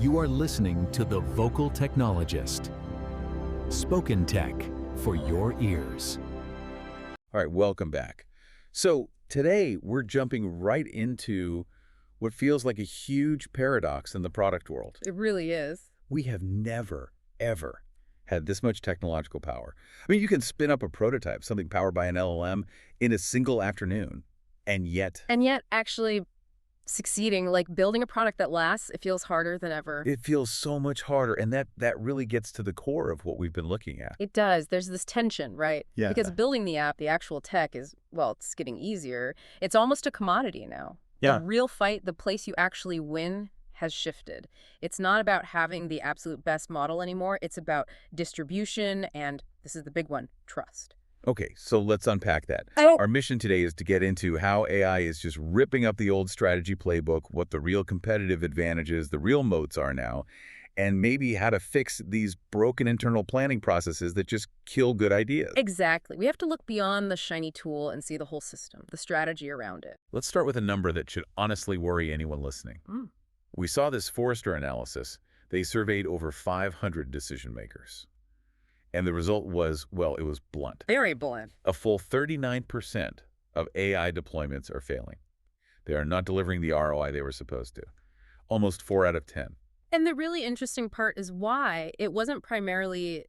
You are listening to The Vocal Technologist. Spoken Tech for your ears. All right, welcome back. So today we're jumping right into what feels like a huge paradox in the product world. It really is. We have never, ever had this much technological power. I mean, you can spin up a prototype, something powered by an LLM, in a single afternoon, and yet Actually succeeding, like building a product that lasts, it feels harder than ever. it feels so much harder, and that really gets to the core of what we've been looking at. It does. There's this tension, right? Yeah. Because building the app, the actual tech is, well, it's getting easier. It's almost a commodity now. Yeah. The real fight, the place you actually win, has shifted. It's not about having the absolute best model anymore. It's about distribution and, this is the big one, trust. Okay, so let's unpack that. Oh. Our mission today is to get into how AI is just ripping up the old strategy playbook, what the real competitive advantages, the real moats are now, and maybe how to fix these broken internal planning processes that just kill good ideas. Exactly. We have to look beyond the shiny tool and see the whole system, the strategy around it. Let's start with a number that should honestly worry anyone listening. We saw this Forrester analysis. They surveyed over 500 decision makers. And the result was, well, it was blunt. Very blunt. A full 39% of AI deployments are failing. They are not delivering the ROI they were supposed to. Almost 4 out of 10. And the really interesting part is why it wasn't primarily,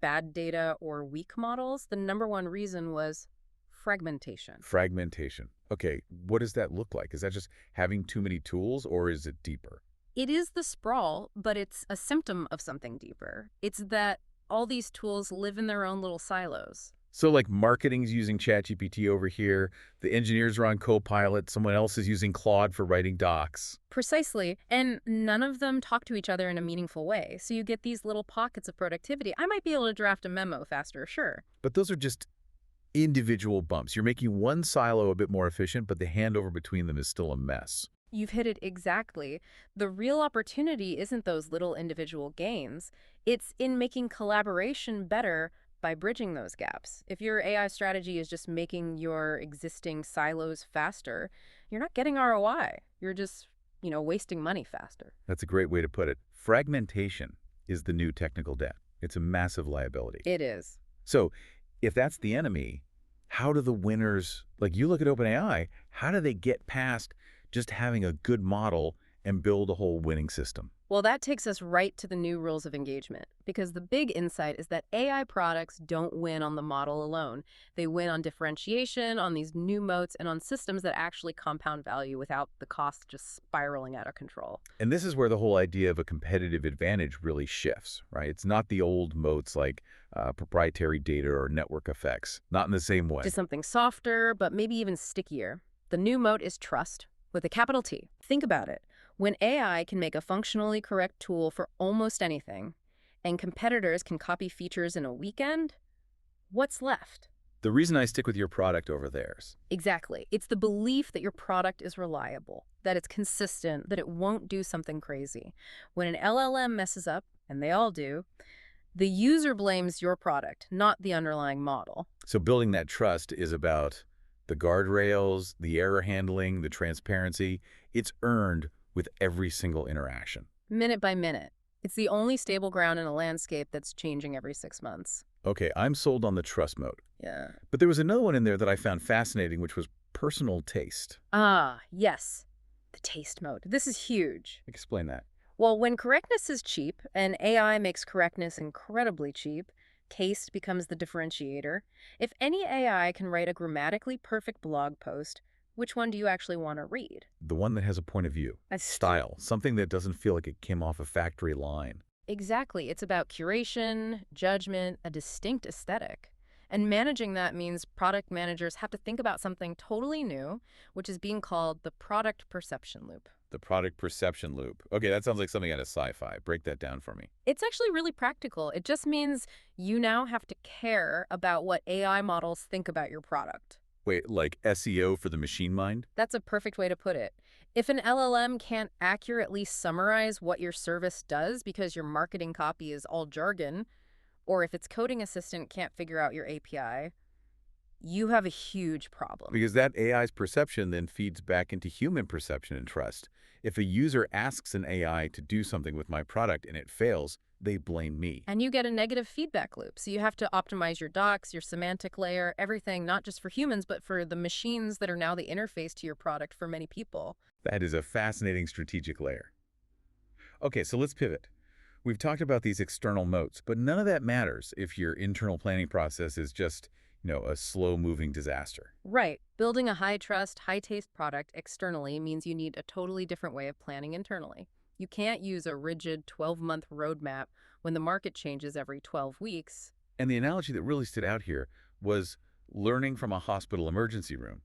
bad data or weak models. The number one reason was fragmentation. Fragmentation. Okay, what does that look like? Is that just having too many tools, or is it deeper? It is the sprawl, but it's a symptom of something deeper. It's that all these tools live in their own little silos. So like marketing's using ChatGPT over here, the engineers are on Copilot, someone else is using Claude for writing docs. Precisely. And none of them talk to each other in a meaningful way. So you get these little pockets of productivity. I might be able to draft a memo faster, sure. But those are just individual bumps. You're making one silo a bit more efficient, but the handover between them is still a mess. You've hit it exactly. The real opportunity isn't those little individual gains. It's in making collaboration better by bridging those gaps. If your AI strategy is just making your existing silos faster, you're not getting ROI. You're just, wasting money faster. That's a great way to put it. Fragmentation is the new technical debt. It's a massive liability. It is. So if that's the enemy, how do the winners, like you look at OpenAI, how do they get past just having a good model and build a whole winning system? Well, that takes us right to the new rules of engagement, because the big insight is that AI products don't win on the model alone. They win on differentiation, on these new moats, and on systems that actually compound value without the cost just spiraling out of control. And this is where the whole idea of a competitive advantage really shifts, right? It's not the old moats like proprietary data or network effects, not in the same way. Just something softer, but maybe even stickier. The new moat is trust, with a capital T. Think about it. When AI can make a functionally correct tool for almost anything, and competitors can copy features in a weekend, what's left? The reason I stick with your product over theirs. Exactly. It's the belief that your product is reliable, that it's consistent, that it won't do something crazy. When an LLM messes up, and they all do, the user blames your product, not the underlying model. So building that trust is about the guardrails, the error handling, the transparency. It's earned with every single interaction. Minute by minute. It's the only stable ground in a landscape that's changing every 6 months. Okay, I'm sold on the trust mode. Yeah. But there was another one in there that I found fascinating, which was personal taste. Ah, yes. The taste mode. This is huge. Explain that. Well, when correctness is cheap, and AI makes correctness incredibly cheap, taste becomes the differentiator. If any AI can write a grammatically perfect blog post, which one do you actually want to read? The one that has a point of view. Style. Something that doesn't feel like it came off a factory line. Exactly. It's about curation, judgment, a distinct aesthetic. And managing that means product managers have to think about something totally new, which is being called the product perception loop. The product perception loop. Okay, that sounds like something out of sci-fi. Break that down for me. It's actually really practical. It just means you now have to care about what AI models think about your product. Wait, like SEO for the machine mind? That's a perfect way to put it. If an LLM can't accurately summarize what your service does because your marketing copy is all jargon, or if its coding assistant can't figure out your API, you have a huge problem. Because that AI's perception then feeds back into human perception and trust. If a user asks an AI to do something with my product and it fails, they blame me. And you get a negative feedback loop. So you have to optimize your docs, your semantic layer, everything, not just for humans, but for the machines that are now the interface to your product for many people. That is a fascinating strategic layer. Okay, so let's pivot. We've talked about these external moats, but none of that matters if your internal planning process is just, a slow-moving disaster. Right. Building a high-trust, high-taste product externally means you need a totally different way of planning internally. You can't use a rigid 12-month roadmap when the market changes every 12 weeks. And the analogy that really stood out here was learning from a hospital emergency room.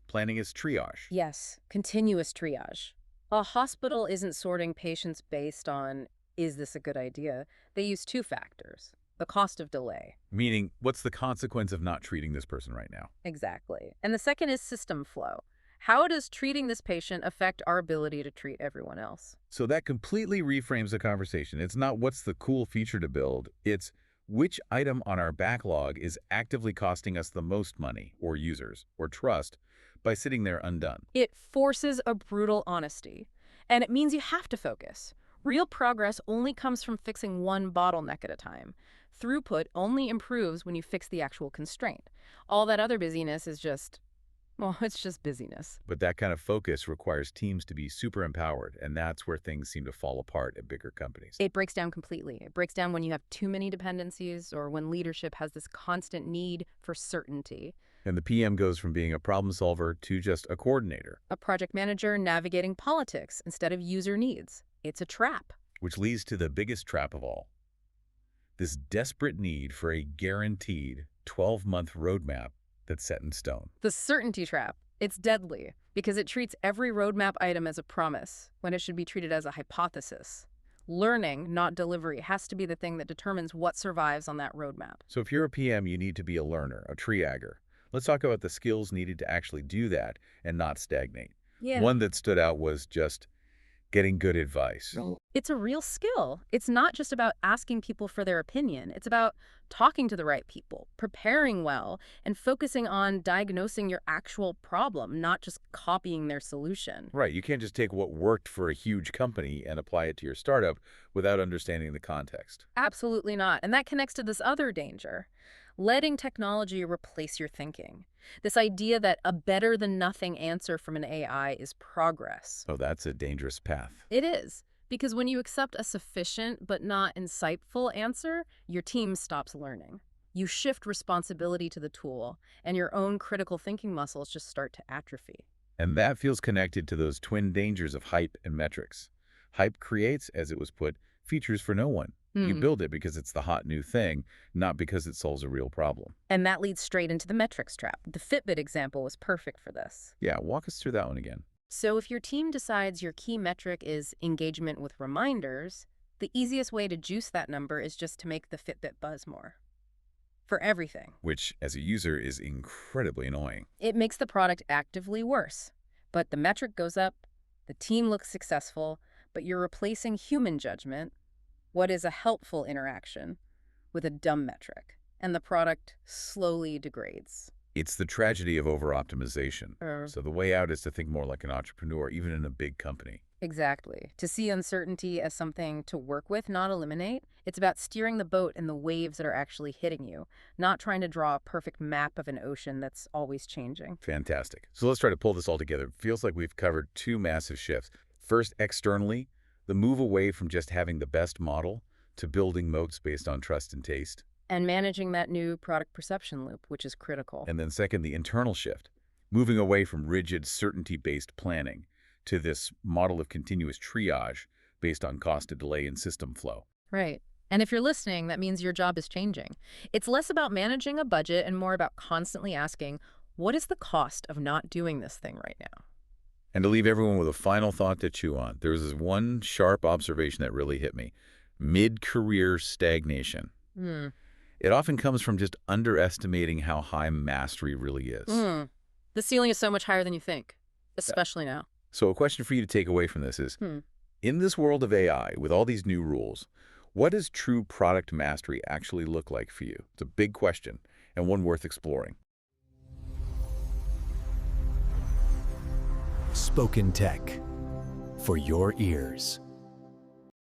Planning is triage. Yes, continuous triage. A hospital isn't sorting patients based on, is this a good idea? They use two factors. The cost of delay. Meaning, what's the consequence of not treating this person right now? Exactly. And the second is system flow. How does treating this patient affect our ability to treat everyone else? So that completely reframes the conversation. It's not what's the cool feature to build. It's which item on our backlog is actively costing us the most money, or users, or trust, by sitting there undone. It forces a brutal honesty. And it means you have to focus. Real progress only comes from fixing one bottleneck at a time. Throughput only improves when you fix the actual constraint. All that other busyness is just, well, it's just busyness. But that kind of focus requires teams to be super empowered, and that's where things seem to fall apart at bigger companies. It breaks down completely. It breaks down when you have too many dependencies or when leadership has this constant need for certainty. And the PM goes from being a problem solver to just a coordinator. A project manager navigating politics instead of user needs. It's a trap. Which leads to the biggest trap of all. This desperate need for a guaranteed 12-month roadmap that's set in stone. The certainty trap. It's deadly because it treats every roadmap item as a promise when it should be treated as a hypothesis. Learning, not delivery, has to be the thing that determines what survives on that roadmap. So if you're a PM, you need to be a learner, a triager. Let's talk about the skills needed to actually do that and not stagnate. Yeah. One that stood out was just getting good advice. It's a real skill. It's not just about asking people for their opinion. It's about talking to the right people, preparing well, and focusing on diagnosing your actual problem, not just copying their solution. Right, you can't just take what worked for a huge company and apply it to your startup without understanding the context. Absolutely not. And that connects to this other danger. Letting technology replace your thinking. This idea that a better-than-nothing answer from an AI is progress. Oh, that's a dangerous path. It is, because when you accept a sufficient but not insightful answer, your team stops learning. You shift responsibility to the tool, and your own critical thinking muscles just start to atrophy. And that feels connected to those twin dangers of hype and metrics. Hype creates, as it was put, features for no one. You build it because it's the hot new thing, not because it solves a real problem. And that leads straight into the metrics trap. The Fitbit example was perfect for this. Yeah, walk us through that one again. So if your team decides your key metric is engagement with reminders, the easiest way to juice that number is just to make the Fitbit buzz more. For everything. Which, as a user, is incredibly annoying. It makes the product actively worse. But the metric goes up, the team looks successful, but you're replacing human judgment, what is a helpful interaction, with a dumb metric, and the product slowly degrades. It's the tragedy of over-optimization. So the way out is to think more like an entrepreneur, even in a big company. Exactly. To see uncertainty as something to work with, not eliminate. It's about steering the boat in the waves that are actually hitting you, not trying to draw a perfect map of an ocean that's always changing. Fantastic. So let's try to pull this all together. It feels like we've covered two massive shifts. First, externally, the move away from just having the best model to building moats based on trust and taste. And managing that new product perception loop, which is critical. And then second, the internal shift, moving away from rigid certainty-based planning to this model of continuous triage based on cost of delay and system flow. Right. And if you're listening, that means your job is changing. It's less about managing a budget and more about constantly asking, what is the cost of not doing this thing right now? And to leave everyone with a final thought to chew on, there was this one sharp observation that really hit me. Mid-career stagnation. It often comes from just underestimating how high mastery really is. The ceiling is so much higher than you think, especially now. So a question for you to take away from this is, in this world of AI, with all these new rules, what does true product mastery actually look like for you? It's a big question and one worth exploring. Spoken Tech for your ears.